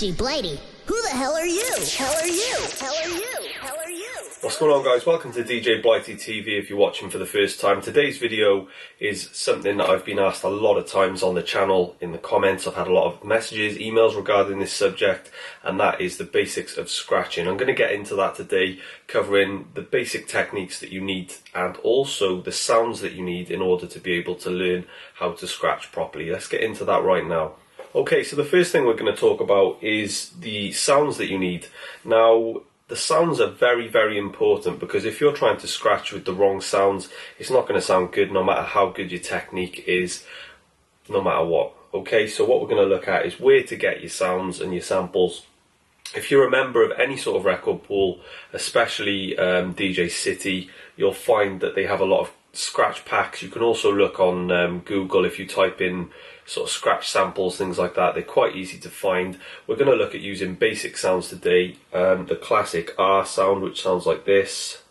DJ Blighty. Who the hell are you? What's going on, guys? Welcome to DJ Blighty TV if you're watching for the first time. Today's video is something that I've been asked a lot of times on the channel in the comments. I've had a lot of messages, emails regarding this subject, and that is the basics of scratching. I'm going to get into that today, covering the basic techniques that you need and also the sounds that you need in order to be able to learn how to scratch properly. Let's get into that right now. Okay, so the first thing we're going to talk about is the sounds that you need. Now, the sounds are very, very important, because if you're trying to scratch with the wrong sounds, it's not going to sound good no matter how good your technique is, no matter what. Okay, so what we're going to look at is where to get your sounds and your samples. If you're a member of any sort of record pool, especially DJ City, you'll find that they have a lot of scratch packs. You can also look on Google if you type in sort of scratch samples, things like that. They're quite easy to find. We're going to look at using basic sounds today. The classic R sound, which sounds like this.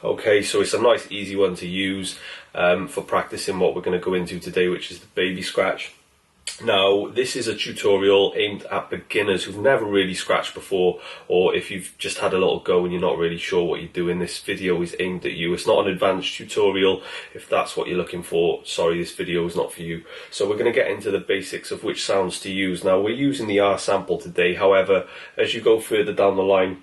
Okay, so it's a nice easy one to use for practicing what we're going to go into today, which is the baby scratch. Now, this is a tutorial aimed at beginners who've never really scratched before, or if you've just had a little go and you're not really sure what you're doing, this video is aimed at you. It's not an advanced tutorial. If that's what you're looking for, sorry, this video is not for you. So we're going to get into the basics of which sounds to use. Now, we're using the R sample today. However, as you go further down the line,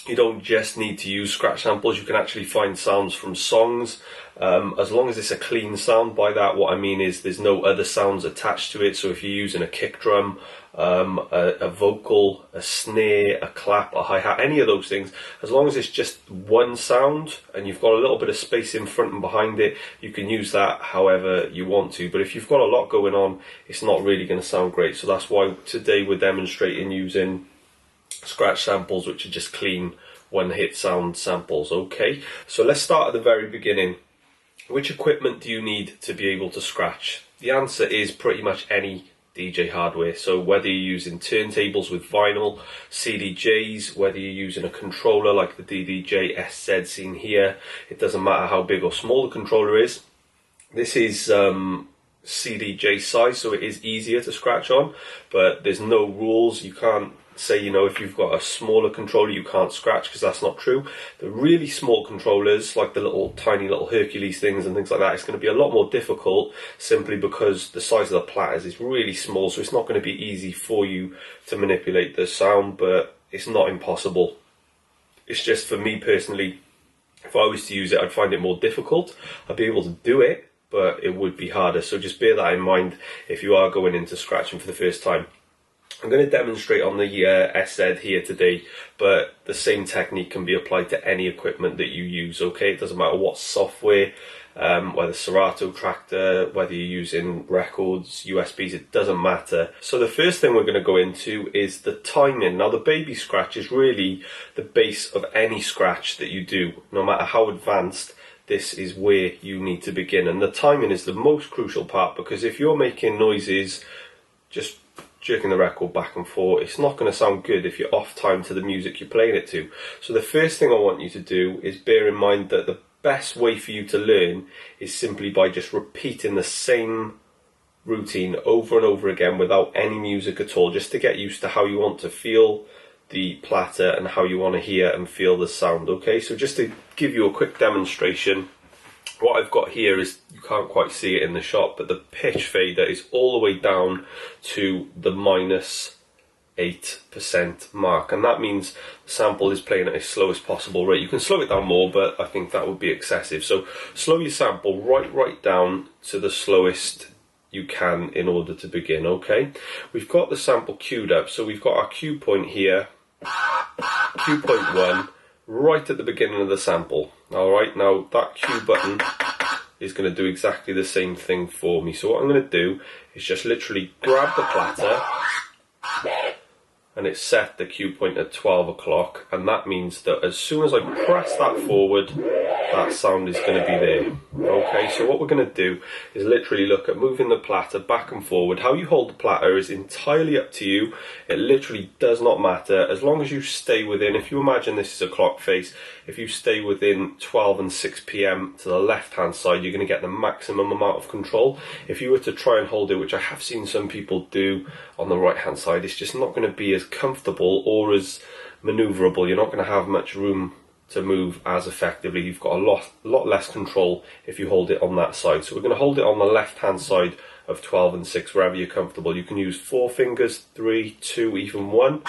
you don't just need to use scratch samples. You can actually find sounds from songs, as long as it's a clean sound. By that, what I mean is there's no other sounds attached to it. So if you're using a kick drum, a vocal, a snare, a clap, a hi-hat, any of those things, as long as it's just one sound and you've got a little bit of space in front and behind it, you can use that however you want to. But if you've got a lot going on, it's not really going to sound great. So that's why today we're demonstrating using scratch samples, which are just clean one hit sound samples. Okay, so let's start at the very beginning. Which equipment do you need to be able to scratch? The answer is pretty much any DJ hardware. So whether you're using turntables with vinyl, CDJs, whether you're using a controller like the DDJ SZ seen here, it doesn't matter how big or small the controller is. This is CDJ size, so it is easier to scratch on, but there's no rules. You can't say, you know, if you've got a smaller controller you can't scratch, because that's not true. The really small controllers, like the little tiny little Hercules things and things like that, it's going to be a lot more difficult, simply because the size of the platters is really small, so it's not going to be easy for you to manipulate the sound, but it's not impossible. It's just, for me personally, if I was to use it, I'd find it more difficult. I'd be able to do it, but it would be harder. So just bear that in mind if you are going into scratching for the first time. I'm going to demonstrate on the SZ here today, but the same technique can be applied to any equipment that you use. Okay, it doesn't matter what software, whether Serato, Tractor, whether you're using records, USBs, it doesn't matter. So the first thing we're going to go into is the timing. Now, the baby scratch is really the base of any scratch that you do, no matter how advanced. This is where you need to begin, and the timing is the most crucial part, because if you're making noises just jerking the record back and forth, it's not going to sound good if you're off time to the music you're playing it to. So the first thing I want you to do is bear in mind that the best way for you to learn is simply by just repeating the same routine over and over again without any music at all, just to get used to how you want to feel the platter and how you want to hear and feel the sound. Okay, so just to give you a quick demonstration, what I've got here is, you can't quite see it in the shot, but the pitch fader is all the way down to the -8% mark, and that means the sample is playing at its slowest possible rate. You can slow it down more, but I think that would be excessive. So slow your sample right down to the slowest you can in order to begin. Okay, we've got the sample queued up, so we've got our cue point here, cue point 1, right at the beginning of the sample. Alright, now that cue button is going to do exactly the same thing for me. So what I'm going to do is just literally grab the platter, and it's set the cue point at 12 o'clock, and that means that as soon as I press that forward, that sound is going to be there. Okay, so what we're going to do is literally look at moving the platter back and forward. How you hold the platter is entirely up to you. It literally does not matter as long as you stay within, if you imagine this is a clock face, if you stay within 12 and 6 p.m. to the left hand side, you're going to get the maximum amount of control. If you were to try and hold it, which I have seen some people do on the right hand side, it's just not going to be as comfortable or as maneuverable. You're not going to have much room to move as effectively. You've got a lot less control if you hold it on that side. So we're going to hold it on the left hand side of 12 and 6, wherever you're comfortable. You can use 4 fingers, 3, 2, even 1,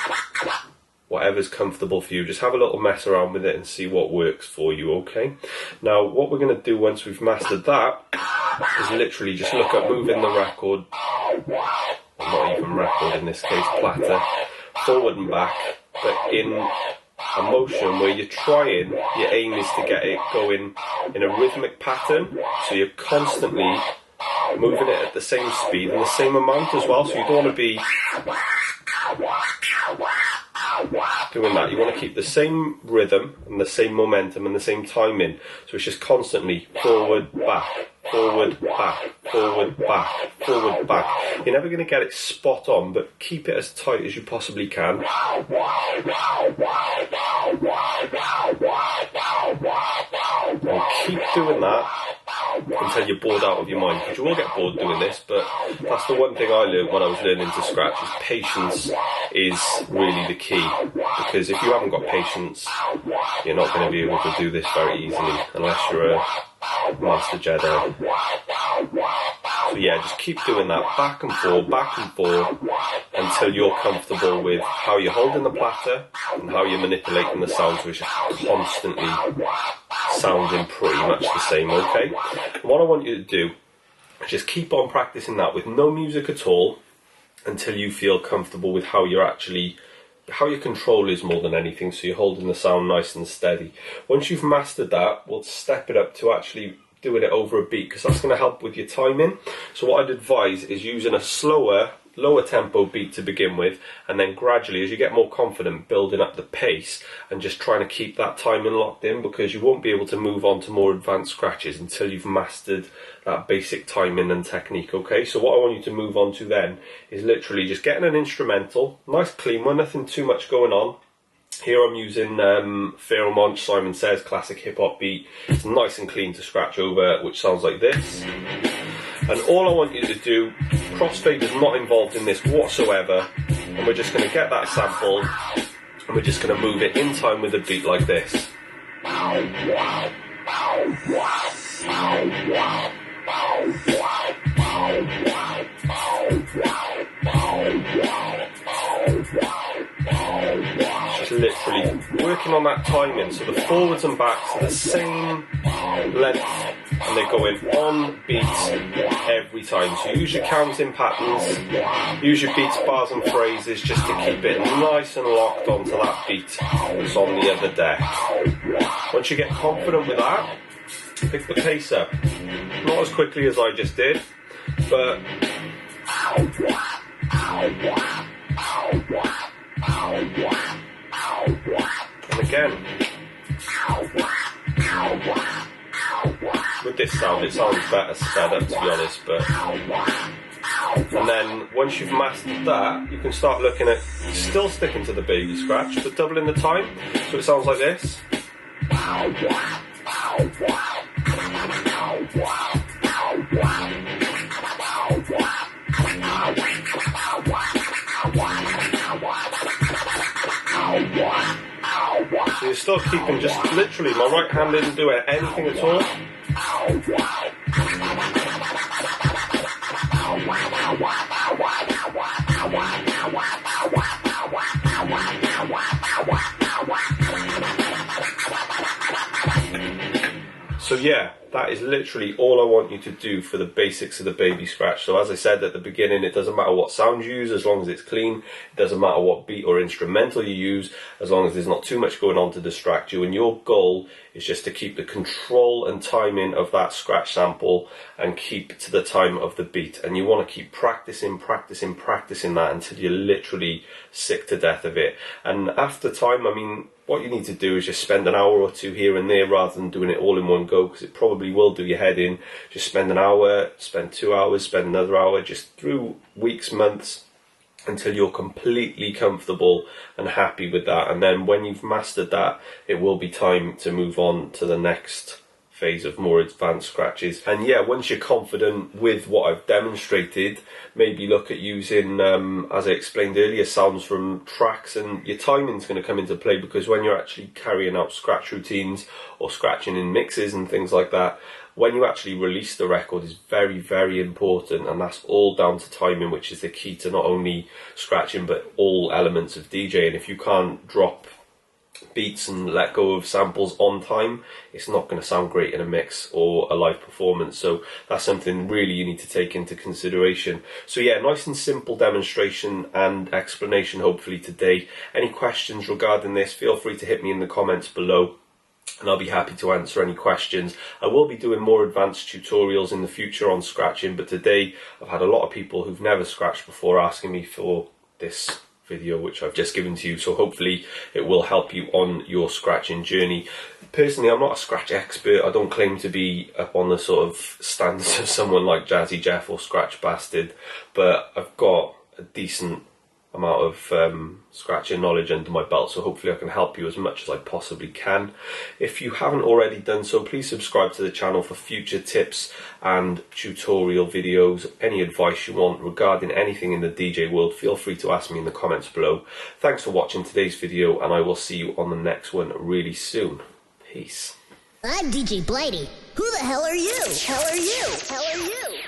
whatever's comfortable for you. Just have a little mess around with it and see what works for you. Okay, now what we're going to do once we've mastered that is literally just look at moving the record, not even record in this case, platter, forward and back, but in a motion where you're trying, your aim is to get it going in a rhythmic pattern, so you're constantly moving it at the same speed and the same amount as well. So you don't want to be doing that. You want to keep the same rhythm and the same momentum and the same timing. So it's just constantly forward, back, forward, back, forward, back, forward, back. You're never going to get it spot on, but keep it as tight as you possibly can. And keep doing that until you're bored out of your mind, because you will get bored doing this. But that's the one thing I learned when I was learning to scratch, is patience is really the key, because if you haven't got patience, you're not going to be able to do this very easily unless you're a master Jedi. So yeah, just keep doing that back and forth until you're comfortable with how you're holding the platter and how you're manipulating the sounds, which is constantly sounding pretty much the same. Okay, and what I want you to do is just keep on practicing that with no music at all until you feel comfortable with how your control is more than anything, so you're holding the sound nice and steady. Once you've mastered that, we'll step it up to actually doing it over a beat, because that's going to help with your timing. So what I'd advise is using a slower, lower tempo beat to begin with, and then gradually, as you get more confident, building up the pace and just trying to keep that timing locked in, because you won't be able to move on to more advanced scratches until you've mastered that basic timing and technique. Okay, so what I want you to move on to then is literally just getting an instrumental, nice clean one, nothing too much going on. Here I'm using Pharaoh Monch, Simon Says, classic hip hop beat. It's nice and clean to scratch over, which sounds like this. And all I want you to do, crossfade is not involved in this whatsoever, and we're just going to get that sample and we're just going to move it in time with a beat like this. Just literally working on that timing, so the forwards and backs are the same length and they're going on beats every time. So use your counting patterns, use your beats, bars and phrases just to keep it nice and locked onto that beat that's on the other deck. Once you get confident with that, pick the pace up. Not as quickly as I just did, but and again, with this sound, it sounds better sped up, to be honest. But and then once you've mastered that, you can start looking at still sticking to the baby scratch, but doubling the time, so it sounds like this. So you're still keeping just literally, my right hand didn't do anything at all. So yeah, that is literally all I want you to do for the basics of the baby scratch. So as I said at the beginning, it doesn't matter what sound you use as long as it's clean. It doesn't matter what beat or instrumental you use as long as there's not too much going on to distract you. And your goal is just to keep the control and timing of that scratch sample and keep to the time of the beat. And you want to keep practicing that until you're literally sick to death of it. And after time, I mean, what you need to do is just spend an hour or two here and there rather than doing it all in one go, because it probably will do your head in. Just spend an hour, spend 2 hours, spend another hour, just through weeks, months, until you're completely comfortable and happy with that. And then when you've mastered that, it will be time to move on to the next phase of more advanced scratches. And yeah, once you're confident with what I've demonstrated, maybe look at using, as I explained earlier, sounds from tracks, and your timing's going to come into play, because when you're actually carrying out scratch routines or scratching in mixes and things like that, when you actually release the record is very, very important, and that's all down to timing, which is the key to not only scratching but all elements of DJing. If you can't drop beats and let go of samples on time, it's not going to sound great in a mix or a live performance. So that's something really you need to take into consideration. So yeah, nice and simple demonstration and explanation hopefully today. Any questions regarding this, feel free to hit me in the comments below, and I'll be happy to answer any questions. I will be doing more advanced tutorials in the future on scratching, but today I've had a lot of people who've never scratched before asking me for this video which I've just given to you, so hopefully it will help you on your scratching journey. Personally, I'm not a scratch expert. I don't claim to be up on the sort of standards of someone like Jazzy Jeff or Scratch Bastard, but I've got a decent amount of scratching knowledge under my belt, so hopefully I can help you as much as I possibly can. If you haven't already done so, please subscribe to the channel for future tips and tutorial videos. Any advice you want regarding anything in the DJ world, feel free to ask me in the comments below. Thanks for watching today's video, and I will see you on the next one really soon. Peace. I'm DJ Blighty. Who the hell are you? Hell are you? Hell are you?